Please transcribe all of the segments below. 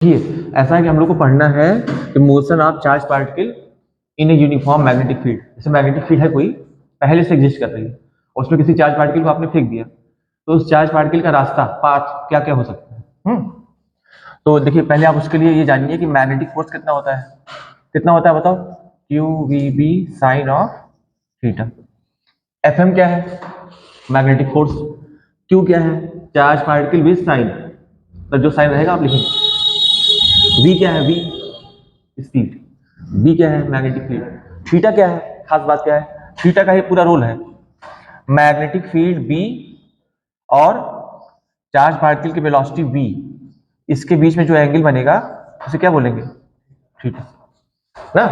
देखिए ऐसा है कि हम लोग को पढ़ना है कि motion of charge particle in a uniform magnetic field. जैसे मैग्नेटिक फील्ड है कोई पहले से एग्जिस्ट कर रही है और उसमें किसी चार्ज पार्टिकल को आपने फेंक दिया, तो उस चार्ज पार्टिकल का रास्ता पाथ क्या क्या हो सकता है। तो देखिए पहले आप उसके लिए ये जानिए कि मैग्नेटिक फोर्स कितना होता है। कितना होता है बताओ? Q V B sine of theta. F M क्या है? Magnetic force. क्यू क्या है? चार्ज पार्टिकल विद साइन, तो जो साइन रहेगा आप लिखेंगे। वी क्या है? We speed. बी क्या है? Magnetic field. थीटा क्या है? खास बात क्या है? थीटा का ही पूरा रोल है मैग्नेटिक फील्ड बी और चार्ज पार्टिकल की वेलोसिटी वी, इसके बीच में जो एंगल बनेगा उसे क्या बोलेंगे? थीटा ना।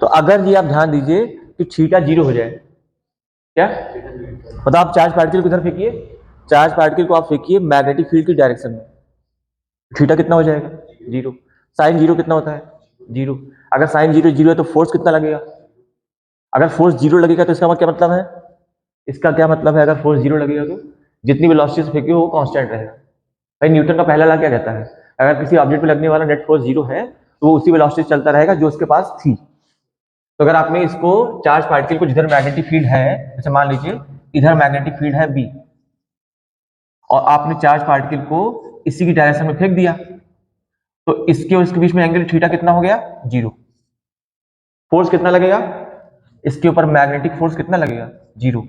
तो अगर ये आप ध्यान दीजिए कि थीटा जीरो हो जाए, क्या मतलब आप चार्ज पार्टिकल को इधर फेंकिए, चार्ज पार्टिकल को आप फेंकिए मैग्नेटिक फील्ड की डायरेक्शन में, थीटा कितना हो जाएगा? जीरो। साइन जीरो कितना होता है? जीरो। अगर साइन जीरो जीरो है तो फोर्स कितना लगेगा? अगर फोर्स जीरो लगेगा तो इसका क्या मतलब है? इसका क्या मतलब है अगर फोर्स जीरो लगेगा तो जितनी वेलोसिटी से फेंके वो कांस्टेंट रहेगा। भाई न्यूटन का पहला लॉ क्या कहता है? अगर किसी ऑब्जेक्ट पे लगने वाला नेट फोर्स जीरो है तो वो उसी वेलोसिटी से चलता रहेगा जो उसके पास थी। तो अगर आपने इसको चार्ज पार्टिकल को जिधर मैग्नेटिक फील्ड है, जैसे मान लीजिए इधर मैग्नेटिक फील्ड है बी और आपने चार्ज पार्टिकल को इसी की डायरेक्शन में फेंक दिया, तो इसके और इसके बीच में एंगल थीटा कितना हो गया? जीरो। फोर्स कितना लगेगा? इसके ऊपर मैग्नेटिक फोर्स कितना लगेगा? जीरो।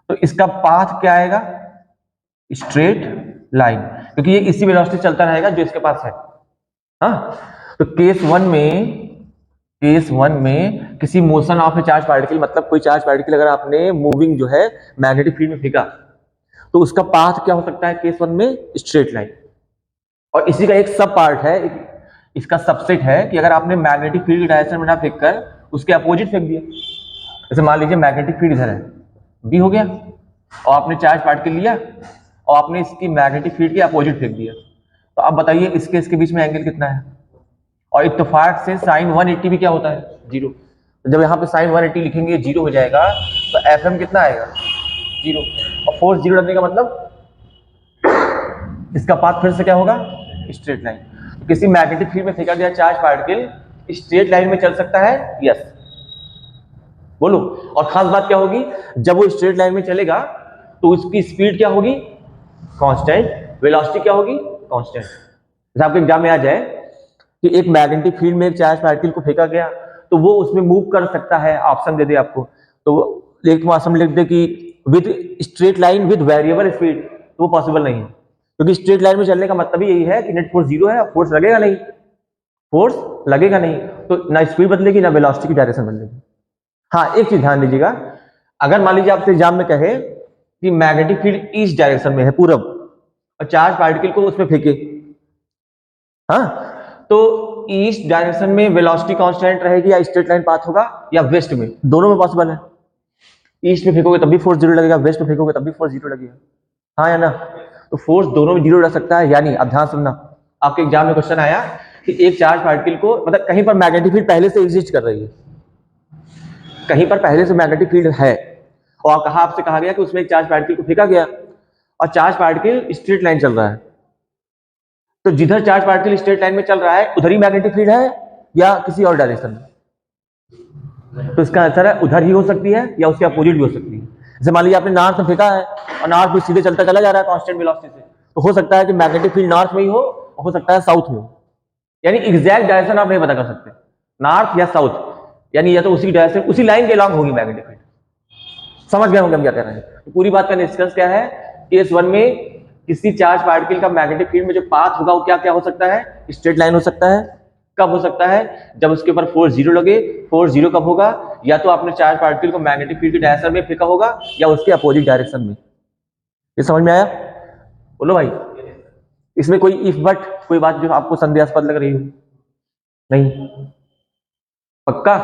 तो इसका पाथ क्या आएगा? स्ट्रेट लाइन, क्योंकि ये इसी वेलोसिटी चलता रहेगा जो इसके पास है। हाँ, तो केस वन में किसी motion of A charge particle, मतलब कोई चार्ज पार्टिकल अगर आपने मूविंग जो है मैग्नेटिक फील्ड में फेंका तो उसका पाथ क्या हो सकता है केस वन में? Straight line. और इसी का एक सब पार्ट है, इसका सबसेट है कि अगर आपने मैग्नेटिक फील्ड की डायरेक्शन में ना फेंक कर उसके अपोजिट फेंक दिया, जैसे मान लीजिए मैग्नेटिक फील्ड इधर है, बी हो गया, और आपने चार्ज पार्टिकल लिया और आपने इसकी मैग्नेटिक फील्ड के अपोजिट फेंक दिया, तो आप बताइए इसके बीच में एंगल कितना है? और इत्तेफाक से साइन 180 भी क्या होता है? जीरो। तो जब यहाँ पे साइन 180 लिखेंगे जीरो हो जाएगा, तो एफ एम कितना आएगा? जीरो। और फोर्स जीरो लगने का मतलब इसका पाथ फिर से क्या होगा? Straight line. तो किसी मैग्नेटिक फील्ड में फेंका गया चार्ज पार्टिकल स्ट्रेट लाइन में चल सकता है? यस। बोलो। और खास बात क्या होगी? जब वो स्ट्रेट लाइन में चलेगा तो उसकी स्पीड क्या होगी? कांस्टेंट। वेलोसिटी क्या होगी? कांस्टेंट। जैसे आपके एग्जाम में आ जाए कि एक मैग्नेटिक फील्ड में एक चार्ज पार्टिकल को फेंका गया तो वो उसमें मूव कर सकता है, ऑप्शन दे दे आपको, तो एक ऑप्शन लिख दे कि with straight line with variable speed, तो वो पॉसिबल नहीं है, क्योंकि स्ट्रेट लाइन में चलने का मतलब ही यही है कि नेट फोर्स जीरो है, फोर्स लगेगा नहीं, फोर्स लगेगा नहीं, तो ना स्पीड बदलेगी ना वेलोसिटी की डायरेक्शन बदलेगी। हाँ, एक चीज ध्यान दीजिएगा, अगर मान लीजिए आपसे एग्जाम में कहे कि मैग्नेटिक फील्ड ईस्ट डायरेक्शन में है पूरब और चार्ज पार्टिकल को उसमें फेंके, हाँ, तो ईस्ट डायरेक्शन में वेलोसिटी कांस्टेंट रहेगी या स्ट्रेट लाइन पाथ होगा, या वेस्ट में? दोनों में पॉसिबल है। ईस्ट में फेंकोगे तब भी फोर्स जीरो लगेगा, वेस्ट में फेंकोगे तब भी फोर्स जीरो लगेगा, हाँ या ना? तो फोर्स दोनों में जीरो लग सकता है। यानी अब ध्यान सुनना, आपके एग्जाम में क्वेश्चन आया कि एक चार्ज पार्टिकल को, मतलब कहीं पर मैग्नेटिक फील्ड पहले से एग्जिस्ट कर रही है, कहीं पर पहले से मैग्नेटिक फील्ड है और कहा आपसे कहा गया कि उसमें एक चार्ज पार्टिकल को फेंका गया और चार्ज पार्टिकल स्ट्रेट लाइन चल रहा है, तो जिधर चार्ज पार्टिकल स्ट्रेट लाइन में चल रहा है उधर ही मैग्नेटिक फील्ड है या किसी और डायरेक्शन में? तो इसका आंसर है उधर ही हो सकती है या उसके अपोजिट भी हो सकती है। जैसे मान लीजिए आपने नॉर्थ में फेंका है और नॉर्थ में सीधे चलता चला जा रहा है कांस्टेंट वेलोसिटी से, तो हो सकता है कि मैग्नेटिक फील्ड नॉर्थ में ही हो सकता है साउथ में हो, यानी एग्जैक्ट डायरेक्शन आप नहीं पता कर सकते, नॉर्थ या साउथ, यानी या तो उसी डायरेक्शन उसी लाइन के अलॉन्ग होगी मैग्नेटिक फील्ड। समझ गए होंगे हम क्या कह रहे हैं? तो पूरी बात का निष्कर्ष क्या है? केस वन में किसी चार्ज पार्टिकल का मैग्नेटिक फील्ड में जो पाथ होगा वो क्या क्या हो सकता है? स्ट्रेट लाइन हो सकता है। कब हो सकता है? जब उसके ऊपर फोर्स जीरो लगे। फोर्स जीरो कब होगा? या तो आपने चार्ज पार्टिकल को मैग्नेटिक फील्ड की डायरेक्शन में फेंका होगा या उसके अपोजिट डायरेक्शन में। ये समझ में आया? बोलो भाई। इसमें कोई इफ बट कोई बात जो आपको संदेहास्पद लग रही हो? नहीं? पक्का?